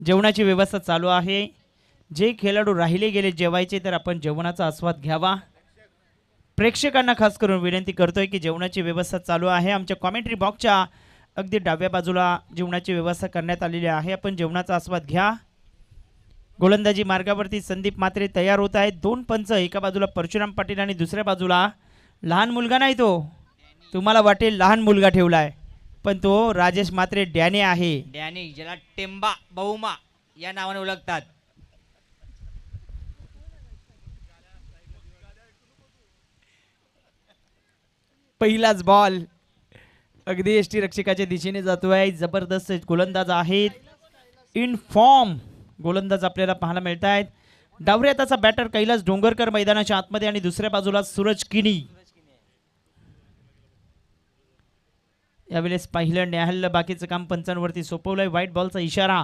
जेवणाची व्यवस्था चालू आहे. जे खेळाडू राहिले गेले जेवायचे तर आपण जेवणाचा आस्वाद घ्यावा. प्रेक्षकांना खास करून विनंती करतोय की जेवणाची व्यवस्था चालू आहे. आमच्या कॉमेंट्री बॉक्सच्या अगदी डाव्या बाजूला जेवणाची व्यवस्था करण्यात आलेली आहे. आपण जेवणाचा आस्वाद घ्या. गोलंदाजी मार्गावरती संदीप मात्रे तयार होत आहेत. दोन पंच, एका बाजूला परशुराम पाटील आणि दुसऱ्या बाजूला लहान मुलगा नाही तो, तुम्हाला वाटेल लहान मुलगा ठेवलाय, पण तो राजेश मात्रे डॅने आहे. डॅनी, ज्याला टेंबा बहुमा या नावाने ओळखतात. पहिलाच बॉल अगदी यष्टीरक्षकाच्या दिशेने जातोय. जबरदस्त गोलंदाज आहेत. इन फॉर्म गोलंदाज आपल्याला पाहायला मिळत आहेत. डावऱ्या हाताचा बॅटर कैलास डोंगरकर मैदानाच्या आतमध्ये आणि दुसऱ्या बाजूला सूरज किनी. यावेळेस पहिलं न्याहल्य बाकीचं काम पंचांवरती सोपवलंय. व्हाईट बॉलचा इशारा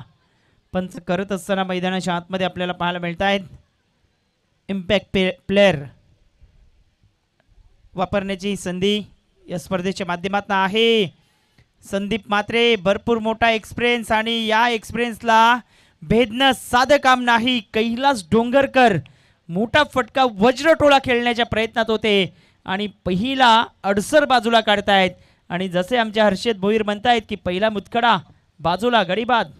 पंच करत असताना मैदानाच्या आतमध्ये आपल्याला पाहायला मिळत आहेत. इम्पॅक्ट प्लेअर वापरण्याची संधी या स्पर्धेच्या माध्यमातून आहे. संदीप मात्रे भरपूर मोठा एक्सपिरियन्स आणि या एक्सपिरियन्सला भेदणं साधं काम नाही. कैलास डोंगरकर मोठा फटका वज्रटोळा खेळण्याच्या प्रयत्नात होते आणि पहिला अडसर बाजूला काढतायत आणि जसे आमच्या हर्षद भोईर म्हणतायत की पहिला मुतखडा बाजूला गडीबाद.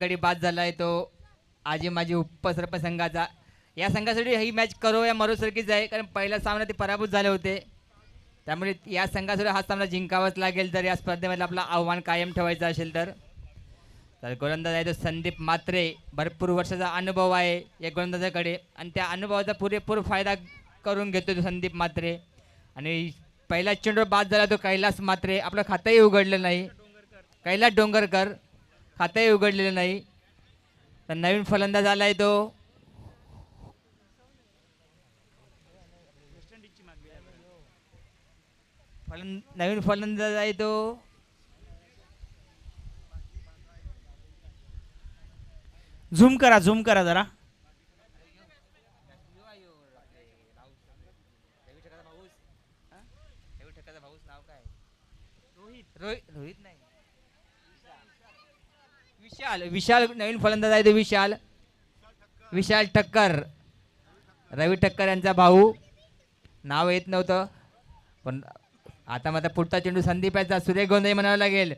गडी बाद झालाय तो आजी माझी उपसरपंच संघाचा. या संघासाठी ही मॅच करो या मरोसारखीच आहे, कारण पहिला सामना ते पराभूत झाले होते. त्यामुळे या संघासाठी हा सामना जिंकावाच लागेल जर या स्पर्धेमध्ये आपला आव्हान कायम ठेवायचं असेल तर. गोलंदाज आहे तो संदीप मात्रे. भरपूर वर्षाचा अनुभव आहे या गोलंदाजाकडे आणि त्या अनुभवाचा पुरेपूर फायदा करून घेतो तो संदीप मात्रे. आणि पहिला चेंडू बाद झाला तो कैलास मात्रे. आपलं खातंही उघडलं नाही. कैलास डोंगरकर खातंही उघडलेलं नाही. तर नवीन फलंदाज आलाय तो नवीन फलंदाज आहे तो झूम करा जरा. रोहित नाही, विशाल नवीन फलंदाज आहे तो विशाल ठक्कर. रवी ठक्कर यांचा भाऊ. नाव येत नव्हतं पण आता मात्र पुढचा चेंडू संदीप याचा सुरेख गोंधळी म्हणावं लागेल.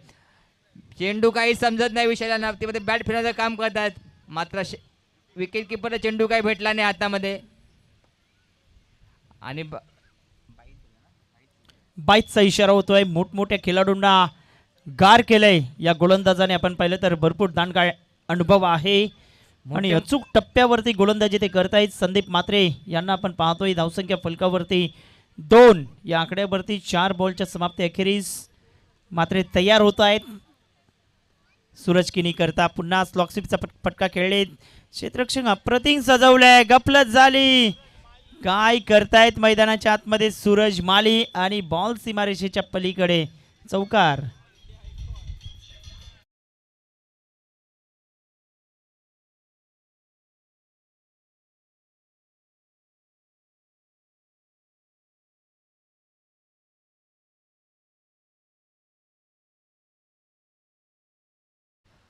चेंडू काही समजत नाही विशाला. मध्ये बॅट फिरवण्याचं काम करतात मात्र विकेट किपर चेंडू काही भेटला नाही हातामध्ये. आणि बाईटचा इशारा होतोय. मोठमोठ्या खेळाडूंना गार केलंय या गोलंदाजाने. आपण पाहिलं तर भरपूर दांडगा अनुभव आहे आणि अचूक टप्प्यावरती गोलंदाजी ते करतायत. संदीप मात्रे यांना आपण पाहतोय धावसंख्या फलकावरती 2 या आकड्यावरती 4 बॉलच्या समाप्ती अखेरीस मात्रे तयार होत आहेत. सूरज किनी करता पुन्हा स्लॉकस्लिपचा फटका खेळले. क्षेत्ररक्षक अप्रतिम सजवलंय. गफलत झाली. काय करतायत मैदानाच्या आतमध्ये सूरज माली आणि बॉल सीमारेषेच्या पलीकडे चौकार.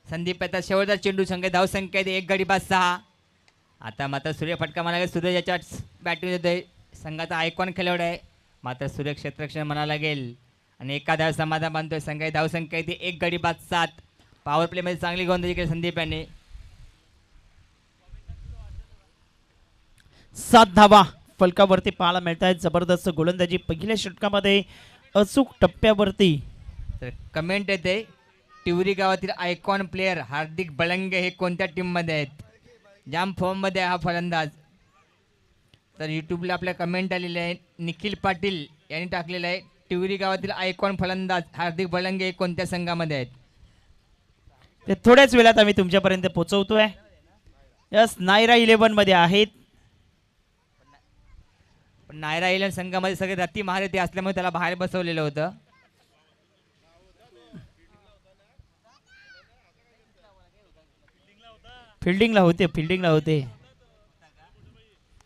संदीप आता शेवटचा चेंडू संख्या धावसंख्या 1 गडी बाद 6. आता मात्र सूर्य फटका म्हणाला सूर्य याच्या बॅटिंग येतोय. संघाचा आयकॉन खेळाडू आहे मात्र सूर्य क्षेत्ररक्षण म्हणावं लागेल आणि एका धाव समाधान बांधतोय. संघाची धावसंख्या 1 गडी बाद 7. पॉवर प्लेमध्ये चांगली गोलंदाजी केली संदीप यांनी. 7 धावा फलकावरती पाहायला मिळत आहेत. जबरदस्त गोलंदाजी पहिल्या षटकामध्ये अचूक टप्प्यावरती. तर कमेंट येते तिवरी गावातील आयकॉन प्लेयर हार्दिक बळंगे हे कोणत्या टीममध्ये आहेत. जाम फॉर्ममध्ये हा फलंदाज. तर यूट्यूबला आपल्या कमेंट आलेले आहे. निखिल पाटील यांनी टाकलेलं आहे तिवरी गावातील आयकॉन फलंदाज हार्दिक बळंगे हे कोणत्या संघामध्ये आहेत. ते थोड्याच वेळात आम्ही तुमच्यापर्यंत पोहोचवतोय. यस, नायरा 11 मध्ये आहेत. नायरा 11 संघामध्ये सगळे रती महारथी असल्यामुळे त्याला बाहेर बसवलेलं होतं. फिल्डिंगला होते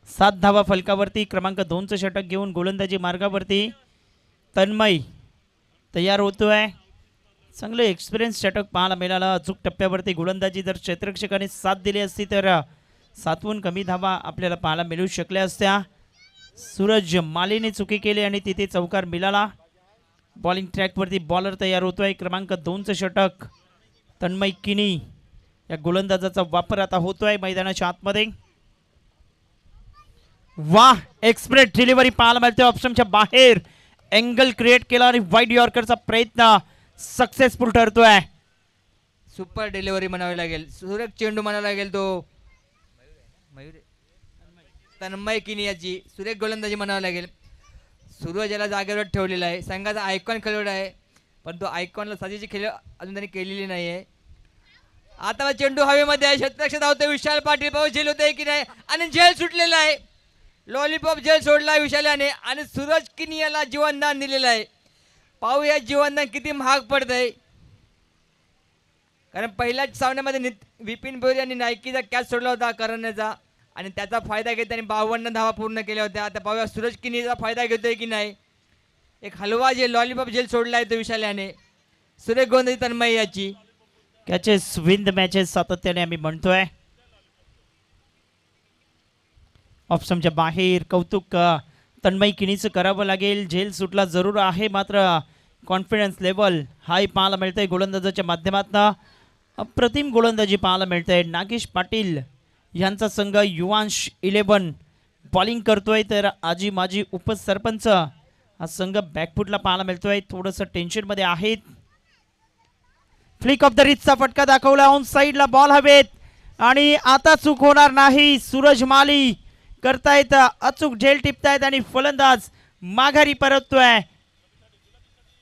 7 धावा फलकावरती क्रमांक 2चं षटक घेऊन गोलंदाजी मार्गावरती तन्मय तयार होतोय. चांगलं एक्सपिरियन्स षटक पाहायला मिळाला. अचूक टप्प्यावरती गोलंदाजी जर क्षेत्ररक्षकाने साथ दिली असती तर 7हून कमी धावा आपल्याला पाहायला मिळू शकल्या असत्या. सूरज मालीने चुकी केली आणि तिथे चौकार मिळाला. बॉलिंग ट्रॅकवरती बॉलर तयार होतोय. क्रमांक 2चं षटक तन्मय किनी या गोलंदाजाचा वापर आता होतोय मैदानाच्या आतमध्ये. वाह, एक्सप्रेस डिलिव्हरी पाहायला मिळते. ऑप्शनच्या बाहेर अँगल क्रिएट केला आणि वाईड यॉर्करचा प्रयत्न सक्सेसफुल ठरतोय. सुपर डिलिव्हरी म्हणावी लागेल. सुरेख चेंडू म्हणावा लागेल तो तन्मय किनी याची सुरेख गोलंदाजी म्हणावं लागेल. सूरज याला जागेवर ठेवलेला आहे. संघाचा आयकॉन खेळवला आहे पण तो आयकॉनला साजेची खेळ अजून त्यांनी केलेली नाही आहे. आता चेंडू हवेमध्ये आहे. क्षेत्ररक्षक धावतोय विशाल पाटील. पाहू झेल होते की नाही आणि झेल सुटलेला आहे. लॉलीपॉप झेल सोडला विशालाने आणि सूरज किनी याला जीवनदान दिलेलं आहे. पाहूया जीवनदान किती महाग पडतंय. कारण पहिल्याच सामन्यामध्ये विपिन भोईर यांनी नायकीचा कॅच सोडला होता करण्याचा आणि त्याचा फायदा घेत त्यांनी 52 धावा पूर्ण केल्या होत्या. आता पाहूया सूरज किनीचा फायदा घेतोय की नाही. एक हलवा जेल लॉलीपॉप जेल सोडला आहे तो विशाल याने. सुरेख गोंधळी तन्मय याची कॅचेस विन द मॅचेस सातत्याने आम्ही म्हणतोय. ऑप्शनच्या बाहेर कौतुक तन्मय किनीचं करावं लागेल. झेल सुटला जरूर आहे मात्र कॉन्फिडन्स लेवल हाय पाहायला मिळतंय गोलंदाजाच्या माध्यमातून. अप्रतिम गोलंदाजी पाहायला मिळतंय. नागेश पाटील यांचा संघ युवांश 11 बॉलिंग करतोय तर आजी माजी उपसरपंच हा संघ बॅकफुटला पाहायला मिळतोय. थोडंसं टेन्शनमध्ये आहेत. फ्लिक ऑफ द रिचचा फटका दाखवला. ऑन साईडला बॉल हवेत आणि आता चूक होणार नाही. सूरज माली करतायत अचूक झेल टिपतायत आणि फलंदाज माघारी परततोय.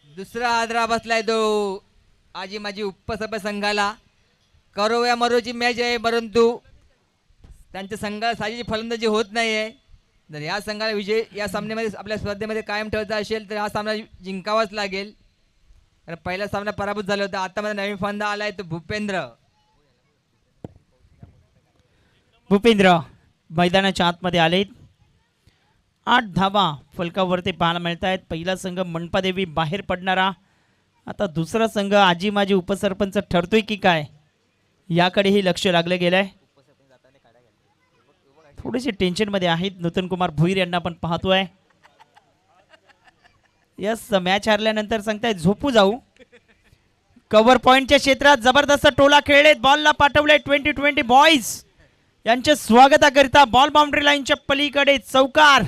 दुसरा आदरा बसलाय तो आजी माझी उपसरपंच संघाला. करो या मरोची मॅच आहे परंतु त्यांच्या संघाला साजेची फलंदाजी होत नाही आहे. जर या संघाला विजय या सामन्यामध्ये आपल्या स्पर्धेमध्ये कायम ठेवायचा असेल तर हा सामना जिंकावाच लागेल. कारण पहिला सामना पराभूत झाला होता. आता मध्ये नवीन फंदा आलाय तो भूपेंद्र मैदानाच्या आतमध्ये आलेत. 8 धावा फलकावरती पाहायला मिळत आहेत. पहिला संघ मनपादेवी बाहेर पडणारा. आता दुसरा संघ आजी माजी उपसरपंच ठरतोय की काय याकडेही लक्ष लागलं गेलंय. थोडेसे टेन्शनमध्ये आहेत. नूतन कुमार भुईर यांना पण पाहतोय. यस, मॅच हारल्यानंतर सांगताय झोपू जाऊ. कव्हर पॉइंटच्या क्षेत्रात जबरदस्त टोला खेळलेत. बॉलला पाठवले 2020 बॉईज यांच्या स्वागताकरिता. बॉल बाउंड्री लाईनच्या पलीकडे चौकार.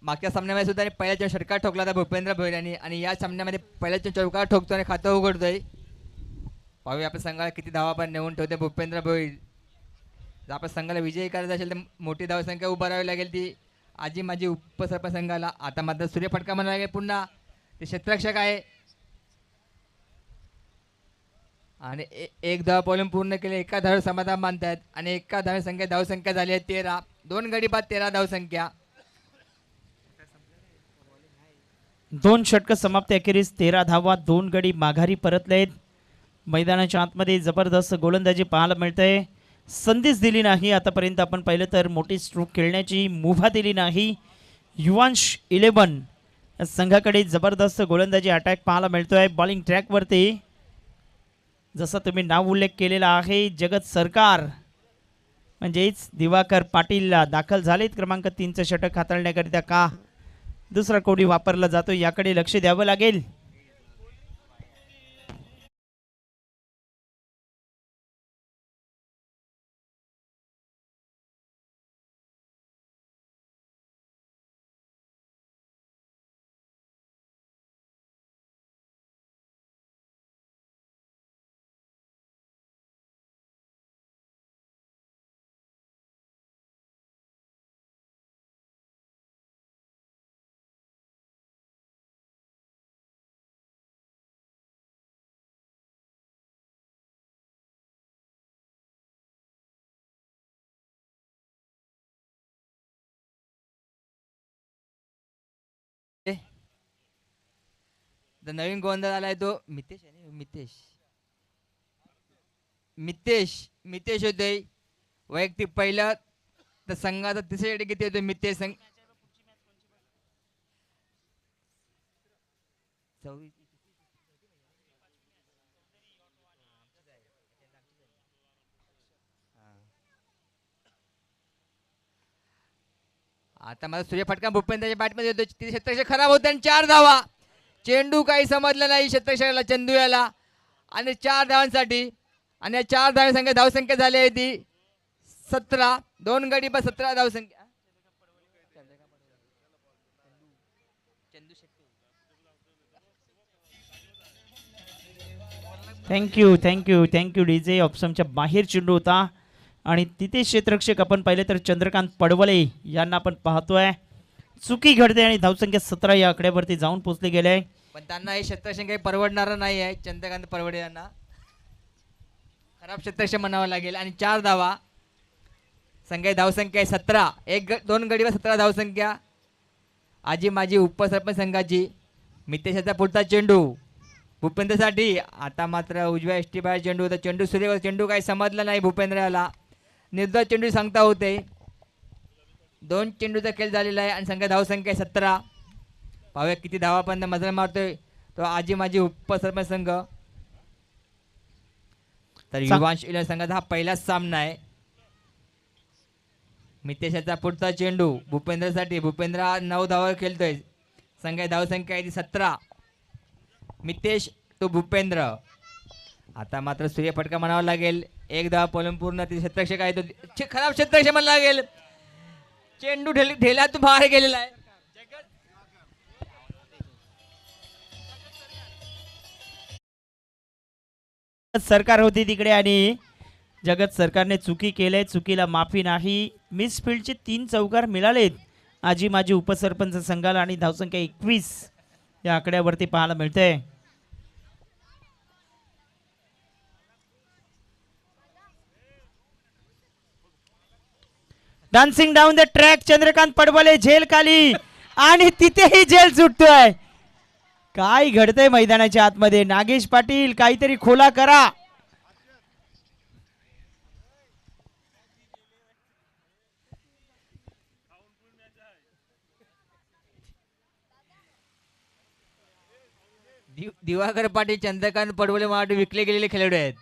मागच्या सामन्यामध्ये सुद्धा पहिल्याच्या षटकार ठोकला होता भूपेंद्र भोईर यांनी आणि या सामन्यामध्ये पहिल्याच्या चौकार ठोकतो आणि खातं उघडतोय. पाहूया आपल्या संघाला किती धावा पण नेऊन ठेवते भूपेंद्र भोईर. जर आपल्या संघाला विजयी करायचा असेल तर मोठी धावसंख्या उभारावी लागेल ती आजी माझी उपसरपंच संघाला. आता मात्र सूर्यफटका म्हणावा लागेल. पुन्हा ते क्षेत्ररक्षक आहे आणि एक धाव बॉलिंग पूर्ण केले. एका धाव समाधान मानतायत आणि एका धावसंख्या झाली आहे 13. 2 गडी बाद 13 धावसंख्या. 2 षटक समाप्ती अखेरीस 13 धावा 2 गडी माघारी परतलेत. मैदानाच्या आतमध्ये जबरदस्त गोलंदाजी पाहायला मिळते. संधीच दिली नाही आतापर्यंत. आपण पाहिलं तर मोठी स्ट्रोक खेळण्याची मुभा दिली नाही. युवांश 11 संघाकडे जबरदस्त गोलंदाजी अटॅक पाहायला मिळतोय. बॉलिंग ट्रॅकवरती जसा तुम्ही नाव उल्लेख केलेला आहे जगत सरकार म्हणजेच दिवाकर पाटील दाखल झालेत. क्रमांक 3चं षटक हाताळण्याकरिता का दुसरा कोणी वापरला जातो याकडे लक्ष द्यावं लागेल. आता नवीन गोलंदाज आलाय तो मितेश आहे ना? मितेश होते वैयक्तिक पहिलं. तर संघाचा तिसऱ्या किती होतो मितेश संघ 24. आता मला सूर्यफटका भूपेंद्रच्या बॅटमध्ये येतो. तिथे शतकशे खराब होते आणि 4 धावा. चेंडू काही समजलं नाही शतकशाला चंदू याला आणि 4 धावांसाठी. आणि या 4 धावांसंख्या धावसंख्या झाली आहे ती 17. 2 गडी पण 17 धावसंख्या. Thank you DJ. ऑप्शनच्या बाहेर चेंडू होता आणि तिथे क्षेत्ररक्षक आपण पाहिले तर चंद्रकांत पडवले यांना आपण पाहतोय. चुकी घडते आणि धावसंख्या 17 या आकड्यावरती जाऊन पोहोचले गेले. पण त्यांना हे शतरक्षण काही परवडणार नाही आहे. चंद्रकांत परवडे यांना खराब शतरक्ष म्हणावं लागेल. आणि 4 धावा संख्या धावसंख्या आहे 17. 2 गडीवर 17 धावसंख्या आजी माझी उपसरपंच संघाची. मितेशाचा पुढचा चेंडू भूपेंद्रसाठी. आता मात्र उजव्या एष्टी बाहेर चेंडू होता. चेंडू सूर्यवर चेंडू काही समजला नाही भूपेंद्रला. निर्धाव चेंडू सांगता होते. 2 चेंडूचा खेळ झालेला आहे आणि संख्या धावसंख्या आहे 17. पाहूया किती धावापर्यंत मजल मारतोय तो आजी माझी उपसरपंच संघ. तर युवांश इलेव्हन संघाचा हा पहिलाच सामना आहे. मितेशाचा पुढचा चेंडू भूपेंद्रसाठी. भूपेंद्र 9 धावा खेळतोय. संख्या धावसंख्या आहे ती 17. मितेश तो भूपेंद्र. आता मात्र सूर्यफटका म्हणावा लागेल. 1 धावा पळून पूर्ण. ती शतरक्षक आहे तो खराब शतरक्षक म्हणावं लागेल. चेंडू ढेल्यातून बाहेर गेलेला आहे. सरकार होती तिकडे आणि जगत सरकारने चुकी केले. चुकीला माफी नाही. मिस फील्डचे 3 चौकार मिळालेत आजी माझी उपसरपंच संघाला आणि धावसंख्या 21 या आकड्यावरती पाहायला मिळते. Dancing down the track Chandrakant Padwale झेल खाली आणि तिथेही झेल सुटतोय. काय घडतंय मैदानाच्या आतमध्ये? नागेश पाटील काहीतरी खोला करा. दिवाकर पाटील चंद्रकांत पडवले मला विकले गेलेले खेळाडू आहेत.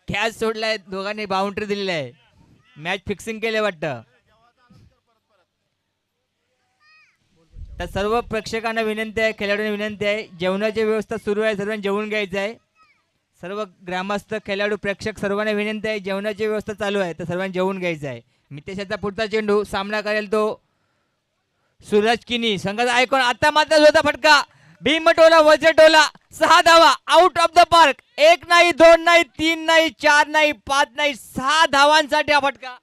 कॅच सोडलाय. दोघांनी बाउंड्री दिलेली आहे. मॅच फिक्सिंग केले वाटतं. तर सर्व प्रेक्षकांना विनंती आहे खेळाडूंना विनंती आहे जेवणाची व्यवस्था सुरू आहे. सर्वांनी जेवून घ्यायचं आहे. सर्व ग्रामस्थ खेळाडू प्रेक्षक सर्वांना विनंती आहे जेवणाची व्यवस्था चालू आहे तर सर्वांनी जेवून घ्यायचं आहे. मितेशाचा पुढचा चेंडू सामना करेल तो सूरज किनी संघाचा आयकॉन. आता मात्र जोरदार फटका. भीमटोला वज्रटोला 6 धावा आउट ऑफ द पार्क. 1 नाही 2 नाही 3 नाही 4 नाही 5 नाही 6 धावांसाठी हा फटका.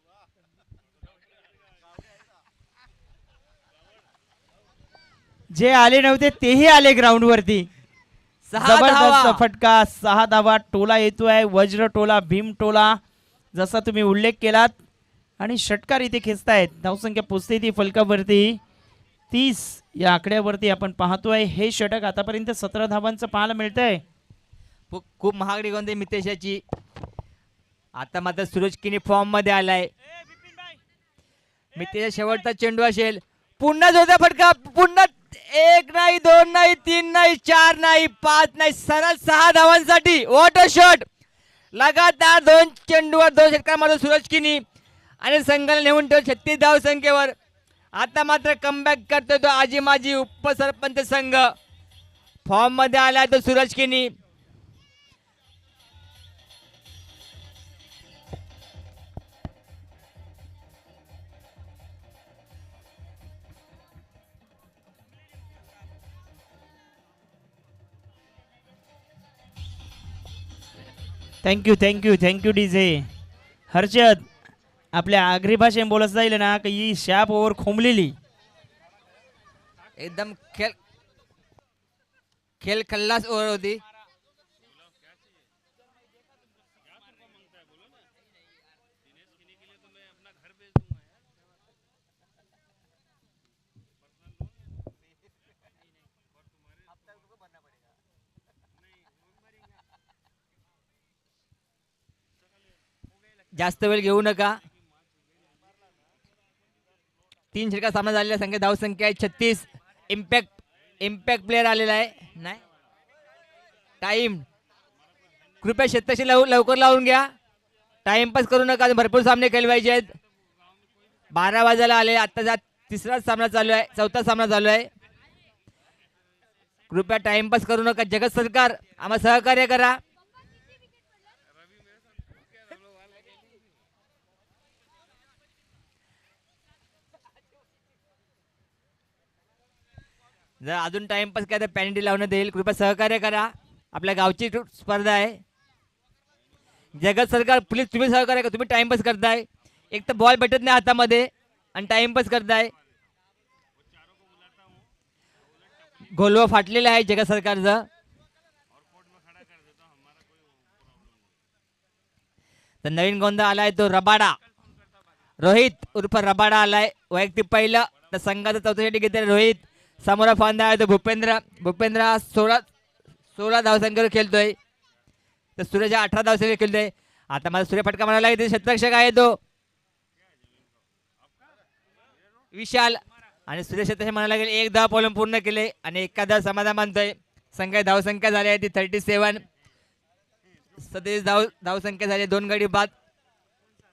जे आले नव्हते तेही आले ग्राउंड वरती. 6 धावा. जबरदस्त फटका. 6 धावा. टोला येतोय वज्र टोला भीम टोला जसा तुम्ही उल्लेख केलात आणि षटकार इथे खेचतायत. धावसंख्या पोचते ती फलकावरती 30 या आकड्यावरती आपण पाहतोय. हे षटक आतापर्यंत 17 धावांचं पाहायला मिळतंय. खूप महागडी गोंधळी मितेशाची. आता मात्र सूरज किनी फॉर्म मध्ये आलाय. मितेशा शेवटचा चेंडू असेल. पुन्हा जोरदार फटका. पुन्हा 1 नाही 2 नाही 3 नाही 4 नाही 5 नाही सरळ 6 धावांसाठी. What a shot. लगातार 2 चेंडूवर 2 षटकार मारतो सूरज किनी आणि संघाला नेऊन ठेवून 36 धाव संख्येवर. आता मात्र कमबॅक करतोय तो आजी माझी उपसरपंच संघ. फॉर्म मध्ये आलाय तो सूरज किनी. Thank you DJ. हर्षद आपल्या आगरी भाषेत बोलत जाईल ना की ही शॅप ओव्हर खोमलेली. एकदम खेळ खल्लास ओव्हर होती. जास्त वेळ घेऊ नका. 3 षटकार सामना झालेला संख्या धाव संख्या आहे 36. इम्पॅक्ट प्लेअर आलेला आहे. नाही टाइम कृपया शेतकरी लवकर लावून घ्या. टाइमपास करू नका. भरपूर सामने खेळवायचे आहेत. 12 वाजायला आले. आता तिसरा सामना चालू आहे. चौथा सामना चालू आहे. कृपया टाइमपास करू नका. जगत सरकार आम्हाला सहकार्य करा. जर अजून टाइमपास केला तर पेनल्टी लावण्यात येईल. कृपया सहकार्य करा. आपल्या गावची स्पर्धा आहे. जगत सरकार प्लीज तुम्ही सहकार्य करा. तुम्ही टाइमपास करताय. एक तर बॉल भेटत नाही हातामध्ये आणि टाइमपास करताय. गोलवा फाटलेला आहे जगत सरकारचं. तर नवीन गोंधळ आलाय तो रबाडा. रोहित उर्फ रबाडा आलाय. वैयक्तिक पहिलं तर संघाचा चौथा षटक घेते रोहित. समोर फांदा आहे तो भूपेंद्र 16 धावसंख्येवर खेळतोय. तर सूर्य 18 धावसंख्येवर खेळतोय. आता मला सूर्य फटका म्हणायला लागेल. क्षेत्ररक्षक आहे तो विशाल आणि सूर्य क्षेत्ररक्षक म्हणायला लागेल. 1 धाव पॉलम पूर्ण केले आणि एखादा समाधान मानतोय. संख्या धावसंख्या झाली आहे ती 37. 37 धावसंख्या झाली. 2 गडी बाद.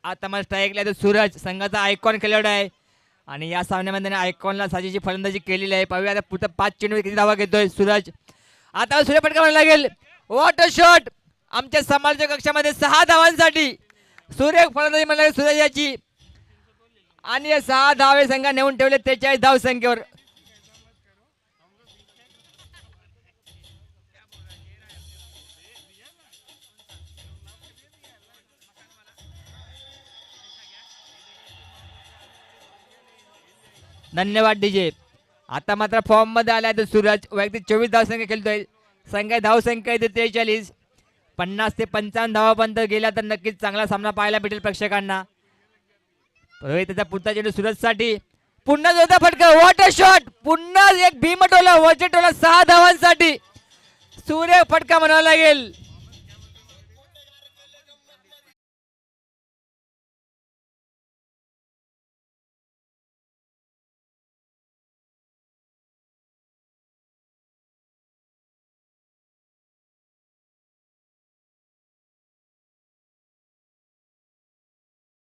आता मला स्ट्राईकला तो सूरज संघाचा आयकॉन खेळाडू आहे आणि या सामन्यामध्ये आयकॉनला साजेची फलंदाजी केलेली आहे. पाहूया आता पुढे 5 चेंडू किती धावा घेतोय सूरज. आता सूर्य फटका म्हणायला लागेल. What a shot. आमच्या समालोचक कक्षामध्ये 6 धावांसाठी सूर्य फलंदाजी म्हणाले सूरज याची आणि 6 धावे संघ नेऊन ठेवले 43 धावसंख्येवर. धन्यवाद डीजे. आता मात्र फॉर्म मध्ये आलाय तो सूरज. वैयक्तिक 24 धावसंख्या खेळतोय. संख्या धावसंख्या येते 43. 50 ते 55 धावापर्यंत गेला तर नक्कीच चांगला सामना पाहायला भेटेल प्रेक्षकांना. रोहितचा पुढचा चेंडू सूरज साठी. पुन्हा जोरदार फटका. What a shot. पुन्हा एक भीमटोला वजटोला 6 धावांसाठी सूर्य फटका म्हणावा लागेल.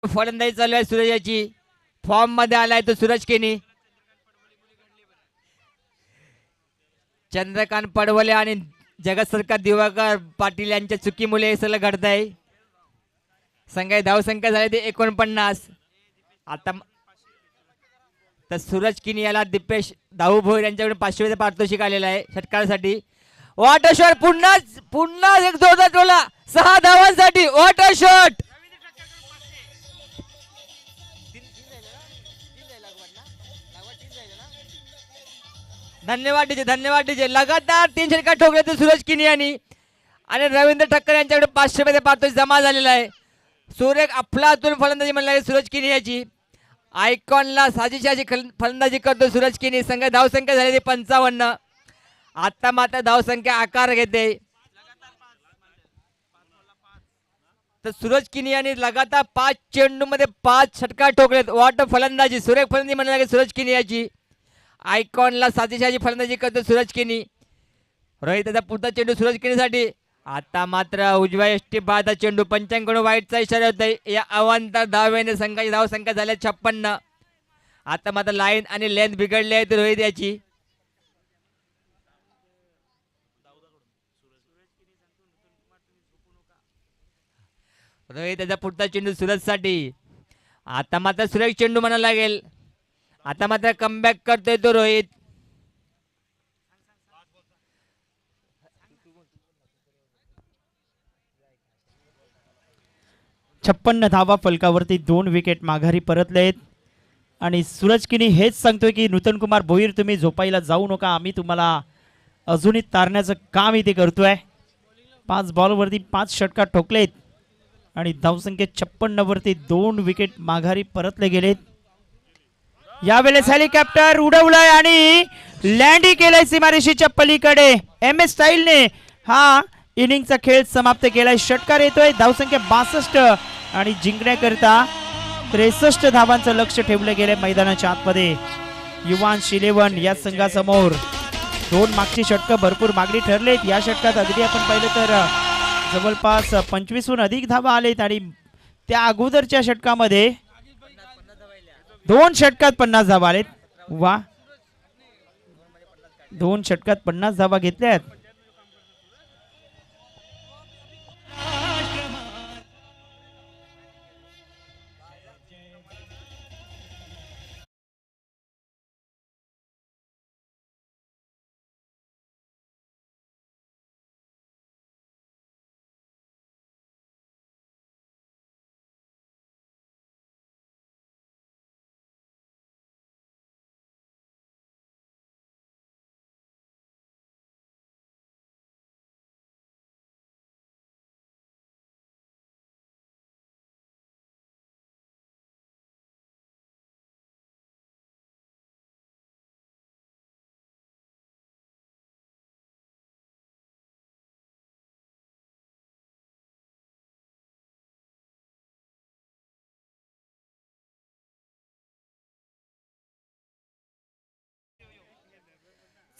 फलंदाजी चालू आहे सूरजाची. फॉर्म मध्ये आलाय तो सूरज केनी. चंद्रकांत पडवले आणि जगत सरकार दिवाकर पाटील यांच्या चुकीमुळे हे सगळं घडत आहे. संघाची धावसंख्या झाली ती 49. आता तर सूरज किनी याला दिपेश दाऊ भोईर यांच्याकडून 500 पारितोषिक आलेलं आहे षटकारासाठी. What a shot. पुन्हा एक जोरदार टोला 6 धावांसाठी. What a shot. धन्यवाद डीजे. लगातार 3 षटकार ठोकले ते सूरज किनी यांनी आणि रवींद्र ठक्कर यांच्याकडे 500 मध्ये पारितोषिक जमा झालेला आहे. सूर्य अफलातून फलंदाजी म्हणला सूरज किनी याची. आयकॉनला साजेशी फलंदाजी करतो सूरज किनी. संघ धावसंख्या झाली 55. आता मात्र धावसंख्या आकार घेते. तर सूरज किनी यांनी लगातार 5 चेंडू मध्ये 5 षटकार ठोकलेत. वॉट फलंदाजी. सूर्य फलंदाजी म्हणाला सूरज किनी याची. आयकॉनला साजेशी फलंदाजी करतो सूरज किनी. रोहितचा पुढचा चेंडू सूरज किनीसाठी. आता मात्र उजव्या यष्टी बाधा चेंडू. पंचांकडून वाईटचा इशारा होतोय. या अवांतर धावेने संघाची धावसंख्या झाल्या 56. आता मात्र लाईन आणि लेंथ बिघडली आहे रोहित याची. रोहित याचा पुढचा चेंडू सूरज साठी. आता मात्र सुरेख चेंडू म्हणायला लागेल. आता मात्र कमबॅक करतोय तो रोहित. छप्पन्न धावा फलकावरती 2 विकेट माघारी परतलेत आणि सूरज किनी हेच सांगतोय की नूतन कुमार भोईर तुम्ही झोपायला जाऊ नका. आम्ही तुम्हाला अजूनही तारण्याचं काम इथे करतोय. 5 बॉलवरती 5 षटकार ठोकलेत आणि धावसंख्या 56 वरती 2 विकेट माघारी परतले गेलेत. यावेळेस हेलिकॉप्टर उडवलाय आणि लँडी केलाय सीमारेषेच्या पलीकडे. MS स्टाईलने हा इनिंगचा खेळ समाप्त केलाय. षटकार येतोय. धावसंख्या 62 आणि जिंकण्याकरिता 63 धावांचं लक्ष ठेवलं गेलं मैदानाच्या आतमध्ये. युवांश 11 या संघासमोर 2 मागची षटकं भरपूर मागणी ठरलेत. या षटकात अगदी आपण पाहिलं तर जवळपास 25हून अधिक धावा आलेत आणि त्या अगोदरच्या षटकामध्ये 2 षटकात 50 धावा आलेत. वा, 2 षटकात 50 धावा घेतल्यात.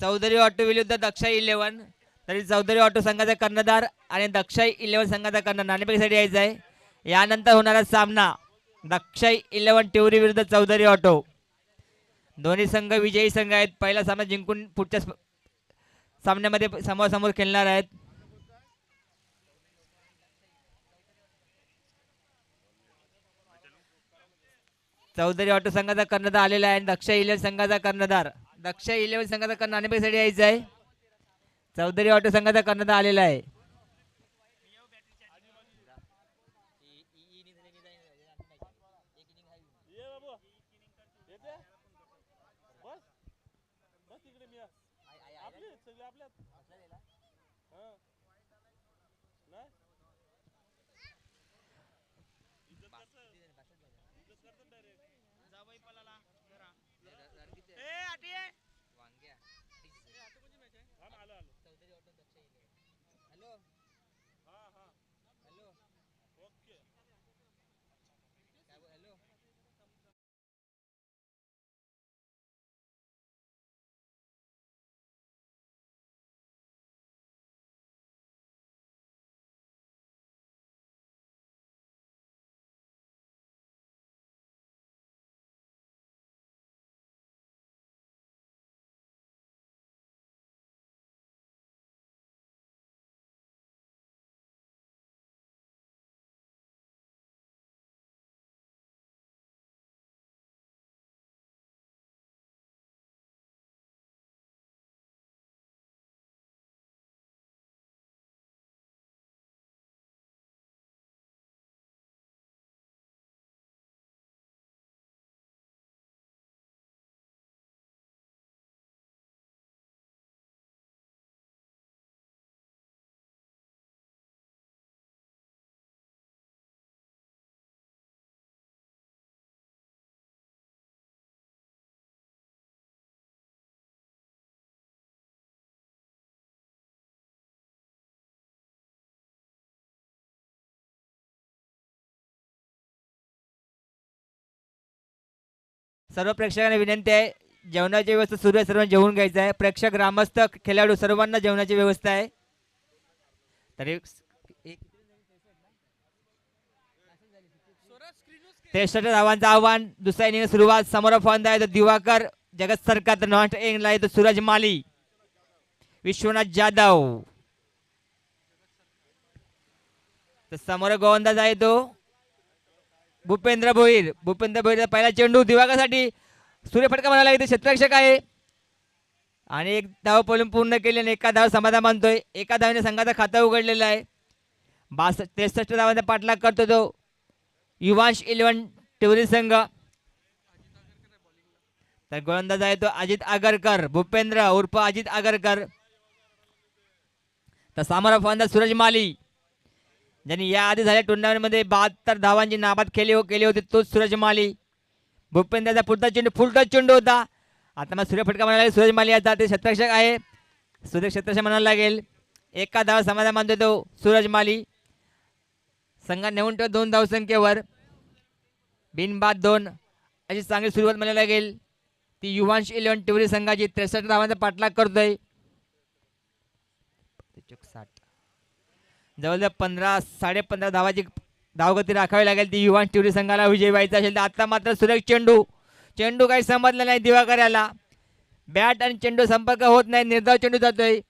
चौधरी ऑटो विरुद्ध दक्षा 11. तरी चौधरी ऑटो संघाचा कर्णधार आणि दक्षा 11 संघाचा कर्णधार नाणेफेकीसाठी यायचा आहे. यानंतर होणारा सामना दक्षा 11 टिवरी विरुद्ध चौधरी ऑटो. दोन्ही संघ विजयी संघ आहेत. पहिला सामना जिंकून पुढच्या सामन्यामध्ये समोरासमोर खेळणार आहेत. चौधरी ऑटो संघाचा कर्णधार आलेला आहे आणि दक्षा 11 संघाचा कर्णधार नाणेफेकीसाठी यायचा आहे. चौधरी ऑटो संघाचा कर्णधार आलेला आहे. सर्व प्रेक्षकांना विनंती आहे, जेवणाची व्यवस्था सुरू आहे. सर्वांना जेवून घ्यायचं आहे. प्रेक्षक, ग्रामस्थ, खेळाडू सर्वांना जेवणाची व्यवस्था आहे. तरी 63 धावांचं आव्हान. दुसऱ्या इनिंग सुरुवात. समोर फंद आहे तो दिवाकर जगत सरकार. नॉट एंगला आहे तो सूरज माली, विश्वनाथ जाधव. तर समोर गोलंदाज आहे तो भूपेंद्र भोईर. पहिला चेंडू दिवाकरसाठी सूर्यफटका म्हणायला लागेल. क्षेत्ररक्षक आहे आणि 1 धाव पळून पूर्ण केली आणि 1 धाव समाधान मानतोय. 1 धावाने संघाचा खाता उघडलेला आहे. 63 धावांचा पाठलाग करतो तो युवांश 11 टिवरी संघ. तर गोलंदाज आहे तो अजित आगरकर. भूपेंद्र उर्फ अजित आगरकर. तर सामोरा फलंदाज सूरज माली, ज्यांनी याआधी झालेल्या टुर्नामेंटमध्ये 72 धावांची नाबाद केली होती, तोच सूरज माली. भूपेंद्रचा पुढचा चेंडू फुलटच चेंडू होता. आता मग सूर्यफटका म्हणायला लागेल. सूरज माली आता ते क्षेत्ररक्षक आहे. सूर्य क्षेत्ररक्षक म्हणायला लागेल. 1 धाव समाधान मानतो तो सूरज माली. संघ नेऊन ठेवत 2 धावसंख्येवर. बिनबाद 2 अशी चांगली सुरुवात म्हणायला लागेल ती युवांश 11 टिवरी संघाची. 63 धावांचा पाठलाग करतोय. जवळजवळ 15-15.5 धावाची धावगती राखावी लागेल ती युवांश टिवरी संघाला विजय व्हायचा असेल तर. आता मात्र सुरेख चेंडू काही समजला नाही दिवाकर याला. बॅट आणि चेंडू संपर्क होत नाही. निर्धाव चेंडू जातोय.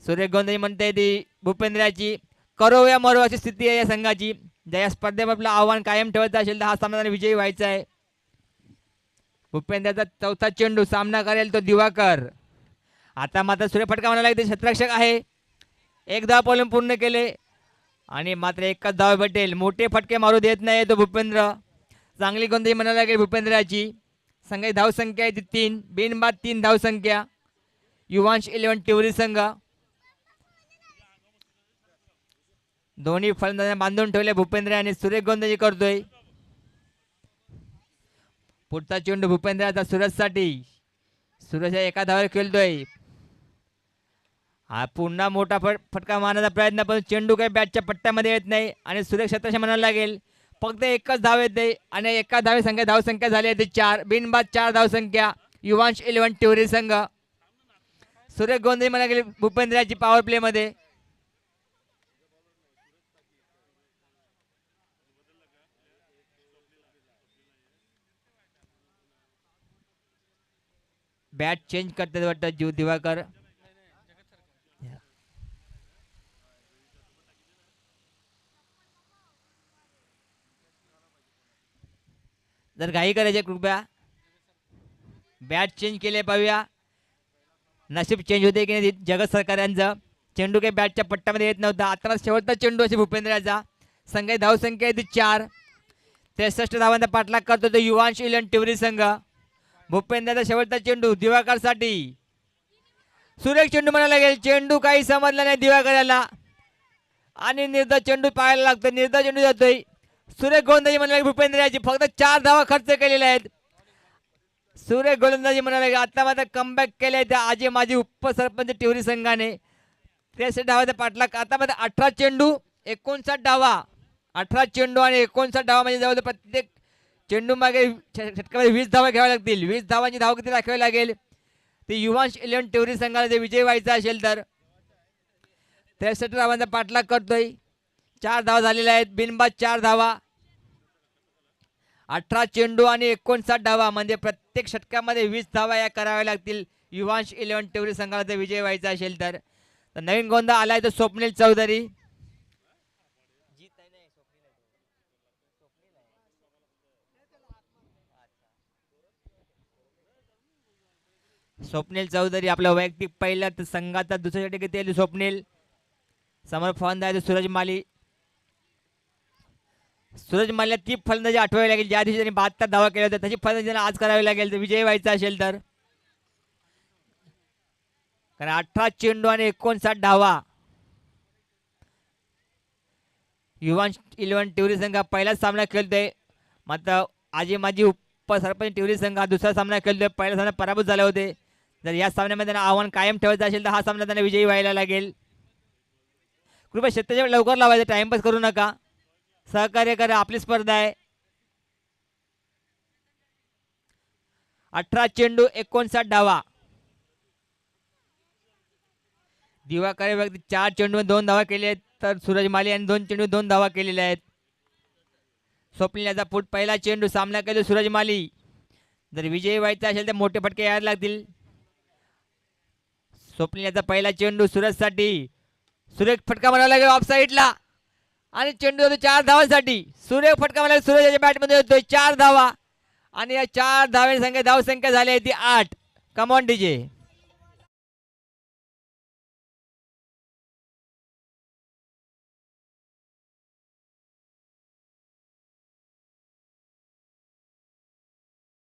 सुरेख गोंधळी म्हणते ती भूपेंद्राची. करो या मरो अशी स्थिती आहे या संघाची. ज्या या स्पर्धेत आपलं आव्हान कायम ठेवायचं असेल तर हा सामना विजयी व्हायचा आहे. भूपेंद्राचा चौथा चेंडू सामना करेल तो दिवाकर. आता मात्र सूर्यफटका म्हणायला लागते क्षेत्ररक्षक आहे. एक धाव पळून पूर्ण केले आणि मात्र एकच धाव भेटेल. मोठे फटके मारू देत नाही तो भूपेंद्र. चांगली गोंधळी म्हणायला लागेल भूपेंद्राची. संघाची धावसंख्या आहे ती 3. बिनबाद 3 धावसंख्या युवांश 11 टिवरी संघ. दोन्ही फलंदाजांना बांधून ठेवले भूपेंद्र आणि सुरेख गोंधळी करतोय. पुढचा चेंडू भूपेंद्राचा सूरजसाठी. सूरज एका धावावर खेळतोय. हा पुन्हा मोठा फटका मारण्याचा प्रयत्न पण चेंडू काही बॅटच्या पट्ट्यामध्ये येत नाही आणि सुरेख क्षेत्राशी म्हणायला लागेल फक्त एकच धाव येते आणि एका धावसंख्या झाली आहे 4. बिनबाद 4 धावसंख्या युवांश 11 टिवरी संघ. सुरेख गोंधळी म्हणायला गेली भूपेंद्राची पॉवर प्ले मध्ये. बॅट चेंज करतात वाटतं जीव दिवाकर. जर घाई करायचे कृपया बॅट चेंज केले पाहूया. नशीब चेंज होते की नाही जगत सरकारांचं. चेंडू काही बॅटच्या पट्ट्यामध्ये येत नव्हता. आता शेवटचा चेंडू असे भूपेंद्राचा. संघाची धावसंख्या आहे ती 4. 63 धावांचा पाठलाग करतो तो युवांश 11 टिवरी संघ. भूपेंद्राचा शेवटचा चेंडू दिवाकरसाठी. सुरेख चेंडू म्हणायला लागेल. चेंडू काही समजला नाही दिवाकर याला आणि निर्धाव चेंडू पाहायला लागतो. निर्धाव चेंडू जातोय. सुरेख गोलंदाजी म्हणाले भूपेंद्राची. फक्त 4 धावा खर्च केलेल्या आहेत. सुरेख गोलंदाजी म्हणाले आता मात्र कमबॅक केले त्या आजी माजी उपसरपंच टिवरी संघाने. 63 धावाचा पाठलाग. आता मात्र 18 चेंडू 59 धावा. 18 चेंडू आणि 59 धावा म्हणजे जवळ प्रत्येक चेंडू मागे षटकामध्ये 20 धावा घ्याव्या लागतील. 20 धावांची धावगती राखावी लागेल ते युवांश 11 टिवरी संघाला जर विजय व्हायचा असेल तर. 63 धावांचा पाठलाग करतोय. 4 धावा झालेल्या आहेत. बिनबाद 4 धावा. 18 चेंडू आणि 59 धावा म्हणजे प्रत्येक षटकामध्ये 20 धावा या कराव्या लागतील युवांश 11 टिवरी संघाला जर विजय व्हायचा असेल तर. नवीन गोंधळ आलाय तो स्वप्नील चौधरी. स्वप्नील चौधरी आपला वैयक्तिक पहिला तर संघाचा दुसऱ्या षटकात येईल स्वप्नील. समोर फलंदाज सूरज माली. सूरज मालीला ती फलंदाजी आठवावी लागेल ज्या दिवशी त्यांनी 72 धावा केल्या होत्या. त्याची फलंदाजी त्यांना आज करावी लागेल तर विजय व्हायचा असेल तर. कारण 18 चेंडू आणि 59 धावा युवांश 11 टिवरी संघ पहिलाच सामना खेळतोय. मात्र आजी माजी उपसरपंच टिवरी संघ हा दुसरा सामना खेळतोय. पहिला सामना पराभूत झाले होते. जर या सामन्यामध्ये त्यांना आव्हान कायम ठेवायचं असेल तर हा सामना त्यांना विजयी व्हायला लागेल. कृपया शेताच्या लवकर लावायचं. टाइमपास करू नका. सहकार्य करा. आपली स्पर्धा आहे. 18 चेंडू 59 धावा. दिवाकर व्यक्ती 4 चेंडू 2 धावा केले आहेत तर सूरज माली यांनी 2 चेंडू 2 धावा केलेल्या आहेत. स्वप्नील याचा पहिला चेंडू सामना केला सूरज माली. जर विजयी व्हायचा असेल तर मोठे फटके यायला लागतील. स्वप्नील याचा पहिला चेंडू सूरजसाठी. सुरेख फटका म्हणायला लागेल ऑफ साईडला आणि चेंडू होतो 4 धावांसाठी. सुरेख फटका म्हणाला सूरज याच्या बॅटमध्ये होतोय 4 धावा आणि या 4 धावसंख्या झाली आहे ती 8. Come on DJ.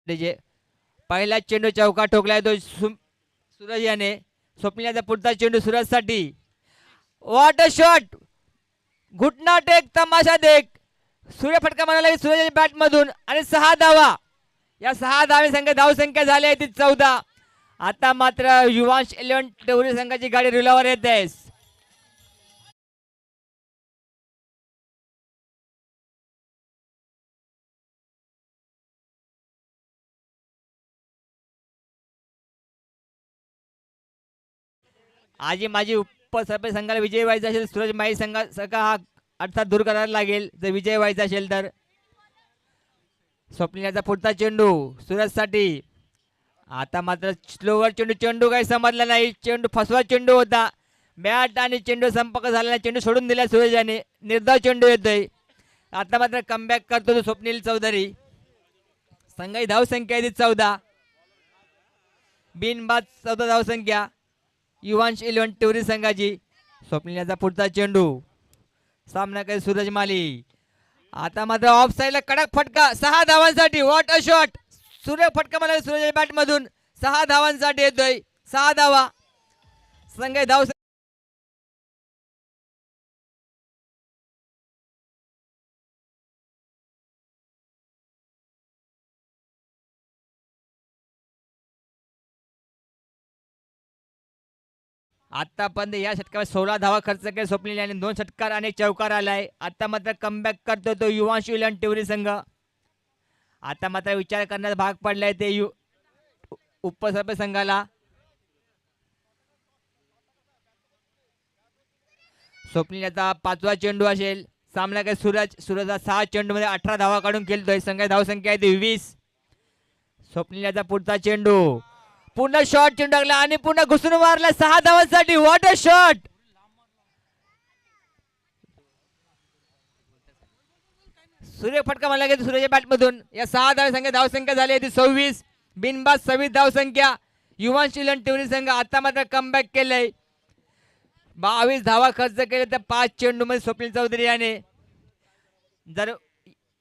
डीजे पहिला चेंडू चौका ठोकलाय तो सूरज याने. स्वप्नील याचा पुढचा चेंडू सूरजसाठी. What a shot. घुटना टेक तमाशा देख. सूर्य फटका म्हणाला सूर्याच्या बॅट मधून आणि 6 धावा. या 6 धावसंख्या झाली आहे ती 14. आता मात्र युवांश 11 टिवरी संघाची गाडी रुलावर येते. आजी माझी उपसरपंच संघाला विजय व्हायचा असेल, सूरज माई संघाचा हा अडथळा दूर करायला लागेल जर विजय व्हायचा असेल तर. स्वप्नीलचा पुढचा चेंडू सूरजसाठी. आता मात्र स्लोवर चेंडू, चेंडू काही समजला नाही, चेंडू फसवा चेंडू होता. बॅट आणि चेंडू संपर्क झाला, चेंडू सोडून दिला सूरजाने. निर्धाव चेंडू येतोय. आता मात्र कमबॅक करतो तो स्वप्नील चौधरी. संघाची धावसंख्या आहे ती 14. बिनबाद 14 धावसंख्या युवांश 11 टिवरी संघाची. स्वप्नीलचा पुढचा चेंडू सामना करे सूरज माली. आता मात्र ऑफ साईडला कडक फटका 6 धावांसाठी. What a shot. सूर्य फटका मला सूरज बॅट मधून 6 धावांसाठी येतोय. 6 धावा संघ धाव. आतापर्यंत या षटकावर 16 धावा खर्च केले स्वप्नील यांनी. 2 षटकार आणि 1 चौकार आलाय. आता मात्र कमबॅक करतो तो युवांश 11 टिवरी संघ. आता मात्र विचार करण्याचा भाग पडलाय ते उपसरपंच संघाला. स्वप्नील याचा 5वा चेंडू असेल. सामना काय सूरजचा 6 चेंडू मध्ये 18 धावा काढून खेळतोय. संघाची धावसंख्या आहे ती 20. स्वप्नील याचा पुढचा चेंडू, पुन्हा शॉट चेंडू टाकला आणि पुन्हा घुसून मारला 6 धावांसाठी. What a shot. सूर्य फटका मला घेतो सूर्याच्या बॅट मधून. या 6 धावसंख्या झाली ती 26. बिनबाद 26 धावसंख्या युवांश 11 टिवरी संघ. आता मात्र कमबॅक केलंय. 22 धावा खर्च केले त्या 5 चेंडू मध्ये स्वप्नील चौधरी याने. जर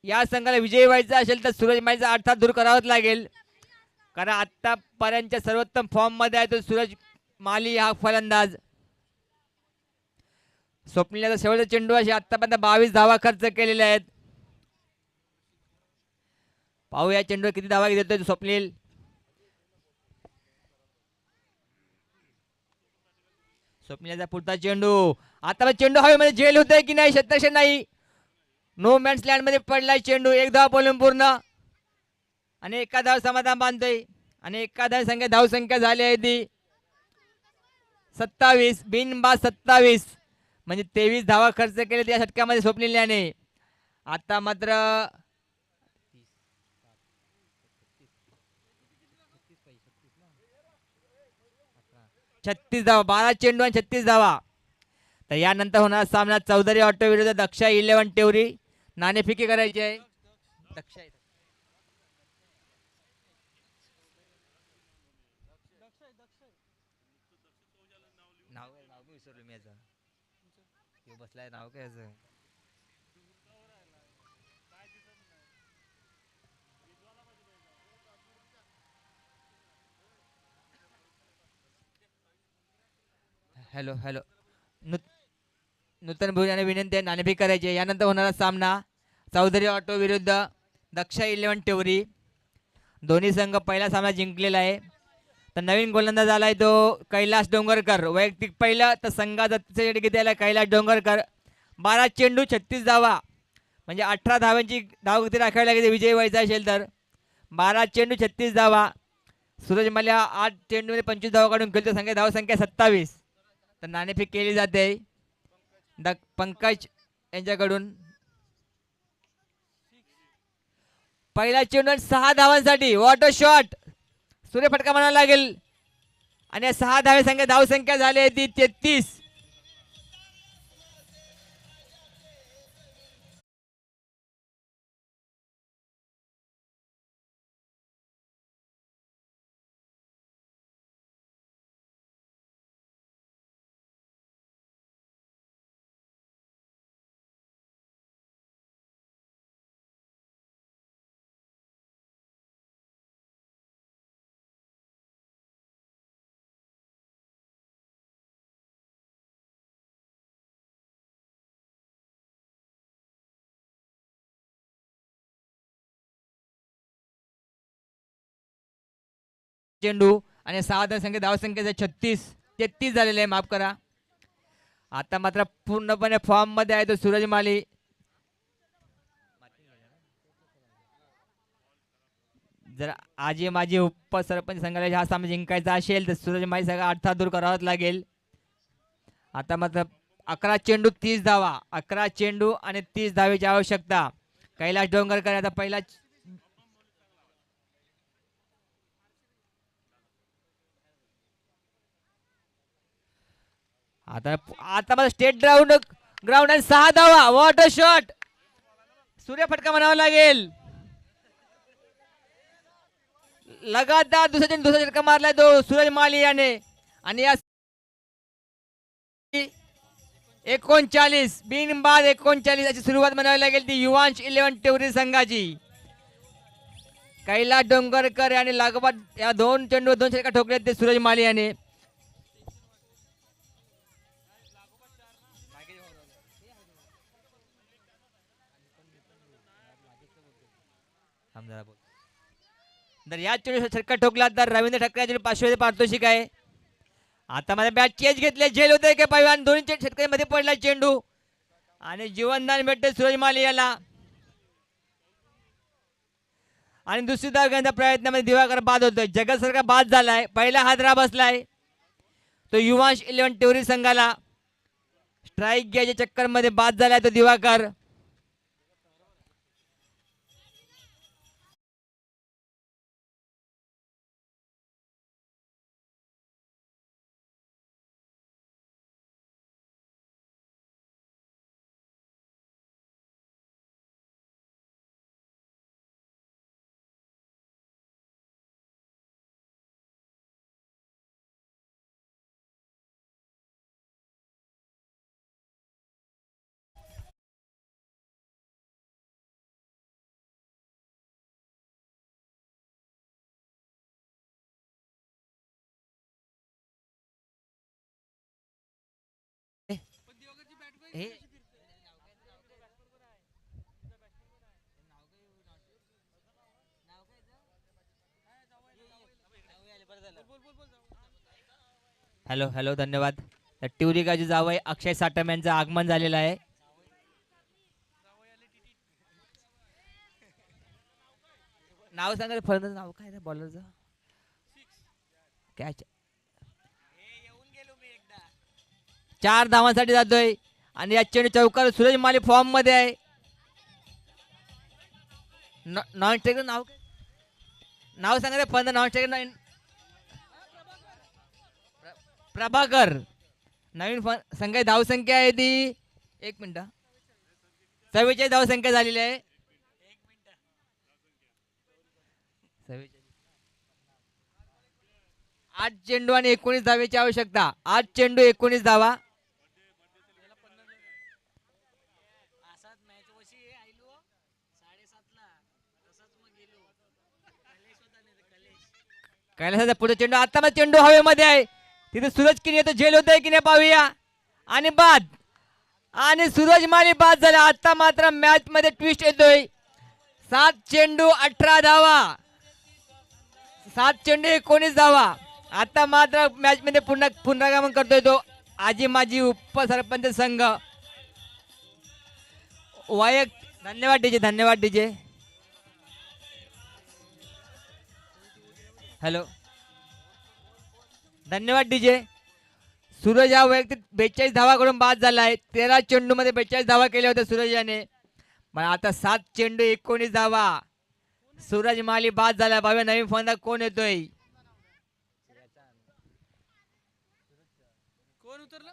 या संघाला विजयी व्हायचा असेल तर सूरज माईचा अडथळा दूर करावाच लागेल, कारण आतापर्यंतच्या सर्वोत्तम फॉर्म मध्ये आहे तो सूरज माली हा फलंदाज. स्वप्नीलचा शेवटचा चेंडू असे आतापर्यंत 22 धावा खर्च केलेल्या आहेत. पाहूया चेंडू किती धावा देतोय स्वप्नील. स्वप्नीलचा पुढचा चेंडू. आता चेंडू हवेमध्ये झेल होतोय की नाही, शतक्ष नाही. नो मॅन्स लँड मध्ये पडलाय चेंडू. 1 धाव बोलून पूर्ण आणि 1 धाव समाधान बांधतोय. आणि 1 धाव धावसंख्या झाली आहे ती 27. बिनबाद 27 म्हणजे 23 धावा खर्च केले त्या षटकामध्ये स्वप्नील याने. आता मात्र 36 धावा. 12 चेंडू आणि 36 धावा. तर यानंतर होणार सामना चौधरी ऑटो विरुद्ध दक्षा 11 टिवरी. नाणेफेकी करायची आहे. दक्षा नाव विसरलो मी याचं. बसलाय नाव काय याचं. Hello hello. नूतन भुजाने विनंती आहे नाणेफेक करायची आहे. यानंतर होणारा सामना चौधरी ऑटो विरुद्ध दक्षा 11 टिवरी. दोन्ही संघ पहिला सामना जिंकलेला आहे. तर नवीन गोलंदाज आलाय तो कैलास डोंगरकर. वैयक्तिक पहिला तर संघाचा किती आला कैलास डोंगरकर. 12 चेंडू 36 धावा म्हणजे 18 धावांची धावगती राखावी लागेल विजय व्हायचा असेल तर. 12 चेंडू 36 धावा. सूरज मल्या 8 चेंडूमध्ये 25 धावा काढून खेळतो. धावसंख्या 27. तर नाणेफेक केली जाते पंकज यांच्याकडून. पहिला चेंडू 6 धावांसाठी. What a shot. सूर्य फटका म्हणायला लागेल आणि 6 धावसंख्या झाली आहे ती 33. चेंडू आणि 6 धावसंख्येचा 33 झालेले आहे. माफ करा. आता मात्र पूर्णपणे फॉर्म मध्ये आहे तो सूरज माली. जर आजी माझी उपसरपंच संघाला हा सामना जिंकायचा असेल तर सूरज माली संघ अडथळा दूर करावाच लागेल. आता मात्र 11 चेंडू 30 धावा, 11 चेंडू आणि 30 धावेची आवश्यकता. कैलास डोंगरकर आता पहिला आता आता मला स्टेट ग्राउंड आणि 6 धावा. What a shot. सूर्यफटका म्हणावा लागेल. लगातार दुसरा झटका मारलाय तो सूरज माली याने. आणि या 39 बिनबाद 39 अशी सुरुवात म्हणावी लागेल ती युवांश 11 टिवरी संघाची. कैलास डोंगरकर आणि लागोपाठ या 2 चेंडू 2 षटका ठोकले ते सूरज माली याने. जर या चेंडू षटका ठोकला तर रवींद्र ठाकरे पाचशे पारितोषिक आहे. आता माझ्या बॅट चेंज घेतले. झेल होते की पैलवान दोन्ही षटकामध्ये पडला चेंडू आणि जीवनदान भेटते सूरज माली याला. आणि दुसरी धाव घेण्याच्या प्रयत्नामध्ये दिवाकर बाद होतोय. जगतसारखा बाद झालाय. पहिला हादरा बसलाय तो युवांश 11 टिवरी संघाला. स्ट्राईक घ्यायच्या चक्कर मध्ये बाद झालाय तो दिवाकर. हॅलो हॅलो धन्यवाद. टिवरी गावचे जावई अक्षय साटम यांचं आगमन झालेलं आहे. नाव सांगा फर्स्ट नाव काय बॉलरचं. कॅच 4 धावांसाठी जातोय. आणि या चेंडू चौकार सूरज माली फॉर्म मध्ये आहे. नॉन स्ट्रायकर नाव सांगा फर्स्ट नॉन स्ट्रायकर प्रभाकर. नवीन संख्या धावसंख्या आहे ती 1 मिनिट 44 धावसंख्या झालेली आहे. 8 चेंडू आणि 19 धावेची आवश्यकता. 8 चेंडू 19 धावा. कैलासाचा पुढे चेंडू. आता मग चेंडू हवेमध्ये आहे. तिथे सूरज किनी येतो. झेल होतोय की नाही पाहूया. आणि बाद. आणि सूरज माली बाद झाला. आता मात्र मॅच मध्ये ट्विस्ट येतोय. 7 चेंडू 18 धावा. 7 चेंडू 19 धावा. आता मात्र मॅच मध्ये पुनरागमन करतोय तो आजी माजी उपसरपंच संघ. धन्यवाद डीजे. धन्यवाद डीजे. हॅलो धन्यवाद डीजे. सूरज हा वैयक्तिक 42 धावा करून बाद झाला आहे. 13 चेंडू मध्ये 42 धावा केल्या होत्या सूरज याने. पण आता 7 चेंडू 19 धावा. सूरज माली बाद झाला. भावे नवीन फंदा कोण येतोय. कोण उतरलं.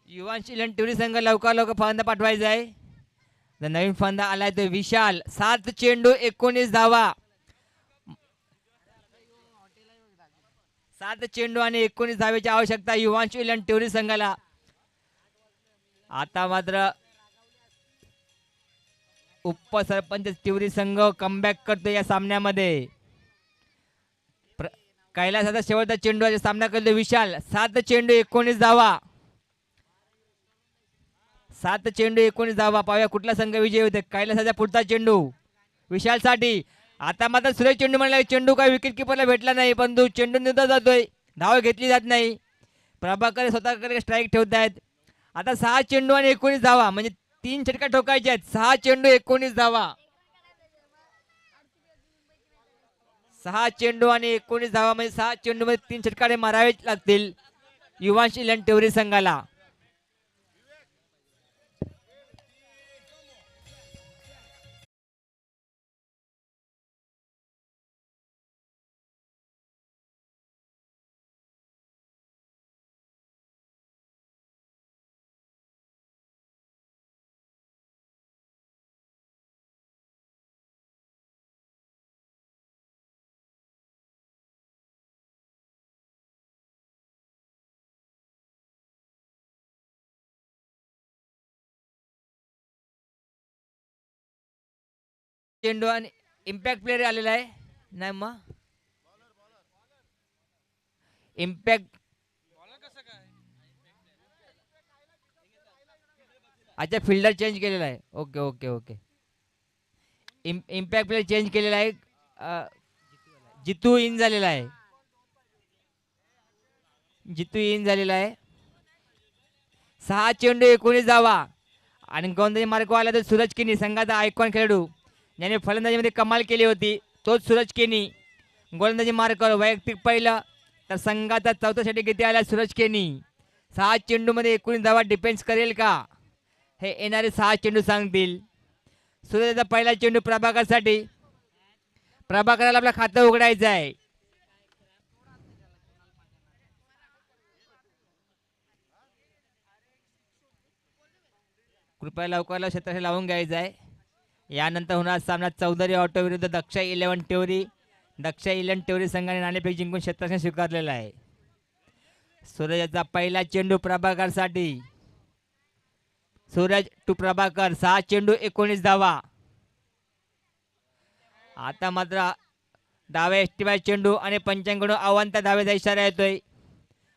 युवांश 11 टिवरी संघ लवकर फंदा पाठवायचा आहे. नवीन फंदा आलाय तो विशाल. 7 चेंडू 19 धावा. 7 चेंडू आणि 19 धावेची आवश्यकता युवांश 11 टिवरी संघाला. आता मात्र उपसरपंच टिवरी संघ कमबॅक करतो या सामन्यामध्ये. कैलासाचा शेवटचा चेंडू सामना करतो विशाल. 7 चेंडू 19 धावा. 7 चेंडू 19 धावा. पाहूया कुठला संघ विजय होते. कैलासाचा पुढचा चेंडू विशाल साठी. आता मात्र सुरेश चेंडू म्हणला. चेंडू काय विकेट किपरला भेटला नाही. परंतु चेंडू निघत जातोय. धाव घेतली जात नाही. प्रभाकर स्वतःकडे स्ट्राईक ठेवत आहेत. आता 6 चेंडू आणि 19 धावा. म्हणजे 3 षटका ठोकायचे आहेत. 6 चेंडू 19 धावा. 6 चेंडू आणि 19 धावा म्हणजे 6 चेंडू मध्ये 3 षटकारे मारावे लागतील युवांश इलन टेवरी संघाला. चेंडू आणि इम्पॅक्ट प्लेअर आलेला आहे नाही मग इम्पॅक्ट अच्छा फिल्डर चेंज केलेला आहे. Okay okay okay impact player change केलेला आहे. जितू इन झालेला आहे. जितू इन झालेला आहे. 6 चेंडू 19 धावा आणि गोलंदाजी मार्ग आला तर सूरज किनी संघाचा आयकॉन खेळाडू ज्याने फलंदाजीमध्ये कमाल केली होती तोच सूरज किनी गोलंदाजी मार्कवर वैयक्तिक पहिलं तर संघाचा चौथा षटक किती आला सूरज किनी. 6 चेंडूमध्ये 19 धावा डिफेन्स करेल का हे येणारे 6 चेंडू सांगतील. सूरजचा पहिला चेंडू प्रभाकरसाठी. प्रभाकरला आपलं खातं उघडायचं आहे. कृपया लवकर क्षेत्र लावून घ्यायचं आहे. यानंतर होणार सामना चौधरी ऑटो विरुद्ध दक्षा 11 टेवरी. दक्षा 11 टेवरी संघाने नाणेफेक जिंकून क्षेत्ररक्षण स्वीकारलेलं आहे. सूरजचा पहिला चेंडू प्रभाकरसाठी. सूरज टू प्रभाकर 6 चेंडू 19 धावा. आता मात्र डावे एष्टीबाई चेंडू आणि पंचांकडून अवांतर धावेचा इशारा येतोय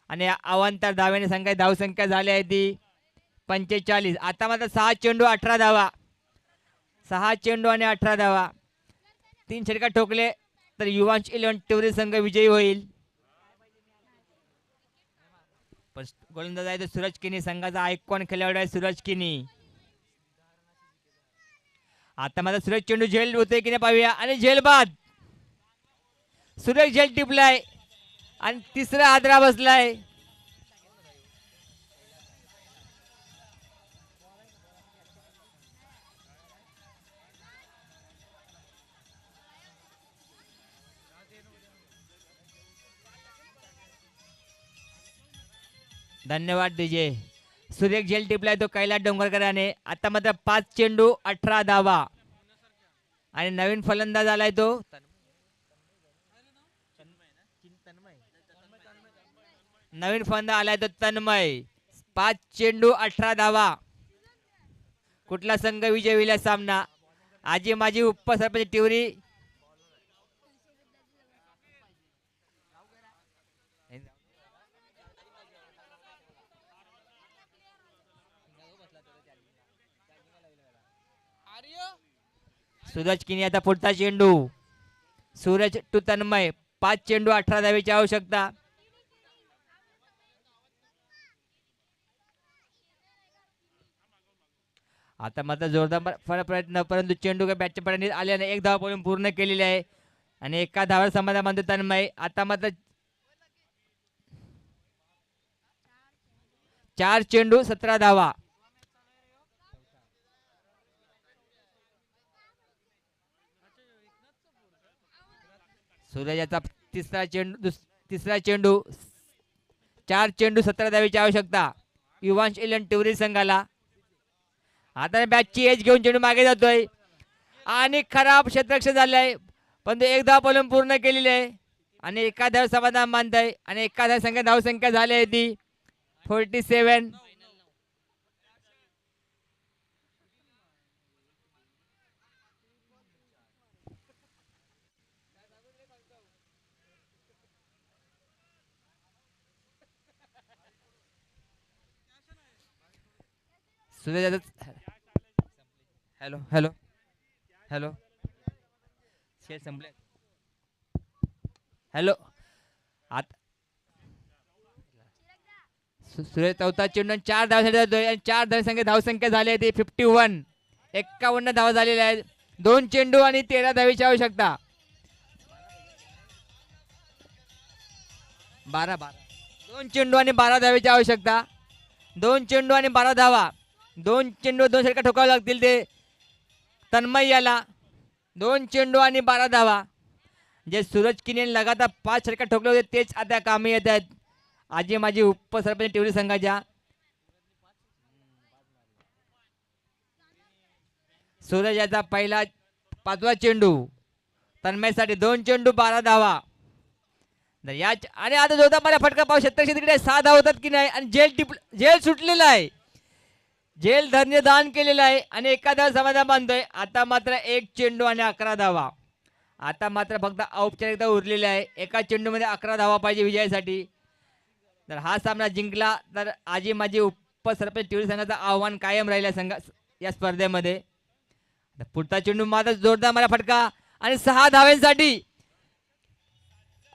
आणि अवांतर धावेने संघाची धावसंख्या झाली आहे ती 45. आता मात्र 6 चेंडू 18 धावा. 6 चेंडू आणि 18 धावा. 3 षटकार ठोकले तर युवांश 11 टेवरी संघ विजयी होईल. गोलंदाज आहे तो सूरज किनी संघाचा आयकॉन खेळाडू आहे सूरज किनी. आता माझा सूरज चेंडू झेल होते की नाही पाहूया आणि झेल बाद. सूरज झेल टिपलाय आणि तिसरा हादरा बसलाय. धन्यवाद डीजे. सुरेख झेल टिपलाय तो कैलास डोंगरकराने. आता मात्र 5 चेंडू 18 धावा आणि नवीन फलंदाज आलाय तो नवीन फलंदाज आलाय तो तन्मय. 5 चेंडू 18 धावा. कुठला संघ विजय होईल या सामना. आजी माझी उपसरपंच टिवरी सूरज किनी. आता पुढचा चेंडू सूरज टू तन्मय. 5 चेंडू 18 धावेची आवश्यकता. आता मात्र जोरदार प्रयत्न परंतु चेंडू काय बॅटच्या पर्यंत आल्याने 1 धाव पर्यंत पूर्ण केलेली आहे आणि एका धावावर समाधान मानतो तन्मय. आता मात्र 4 चेंडू 17 धावा. सूरजाचा तिसरा चेंडू 4 चेंडू 17 धावेची आवश्यकता युवांश 11 टेवरी संघाला. आता बॅटची एज घेऊन चेंडू मागे जातोय आणि खराब क्षेत्ररक्षण झालंय पण 1 धाव पर्यंत पूर्ण केलेली आहे आणि एका धाव समाधान मानताय आणि एका धाव धावसंख्या झाली आहे ती 47. हॅलो हॅलो हॅलो शेर संपले. हॅलो आता सूर्य चौथा चेंडू 4 धावसाठी जातोय आणि 4 धावसंख्या धावसंख्या झाली आहे ती 51. 51 धावा झालेल्या आहेत. 2 चेंडू आणि 13 धावेची आवश्यकता. 2 चेंडू आणि 12 धावेची आवश्यकता. 2 चेंडू आणि 12 धावा. 2 चेंडू 2 षटका ठोकावे लागतील ते तन्मय याला. 2 चेंडू आणि 12 धावा. जे सूरज किनी लगातार 5 षटका ठोकले होते तेच आता कामी येत आहेत आजी माजी उपसरपंच टिवरी संघाच्या. सूरज याचा पहिला 5वा चेंडू तन्मयसाठी. 2 चेंडू 12 धावा. या आणि आता जोरदार मला फटका पाहू शेतकरी तिकडे 6 धावा होतात की नाही. आणि जेल सुटलेला आहे. जेल धरणे दान केलेलं आहे आणि एखादा समाधान बांधतोय. आता मात्र 1 चेंडू आणि 11 धावा. आता मात्र फक्त औपचारिकता उरलेली आहे. एका चेंडूमध्ये 11 धावा पाहिजे विजयासाठी. तर हा सामना जिंकला तर आजी माजी उपसरपंच टिवरी संघाचं आव्हान कायम राहिलं संघ या स्पर्धेमध्ये. पुढचा चेंडू मात्र जोरदार मला फटका आणि 6 धाव्यांसाठी.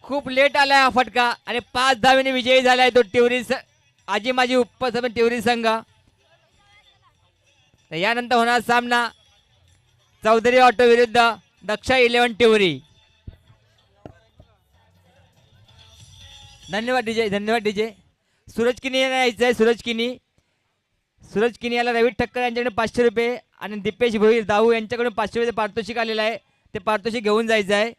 खूप लेट आलाय हा फटका आणि 5 धावेने विजयी झालाय तो आजी माजी उपसरपंच टिवरी संघ. तर यानंतर होणार सामना चौधरी ऑटो विरुद्ध दक्षा 11 टिवरी. धन्यवाद डीजे, धन्यवाद डीजे. सूरज किनी यायचं सूरज किनी याला रवी ठक्कर यांच्याकडून 500 रुपये आणि दीपेश भोईर दाऊ यांच्याकडून 500 रुपये पारितोषिक आलेलं आहे. ते पारितोषिक घेऊन जायचं आहे.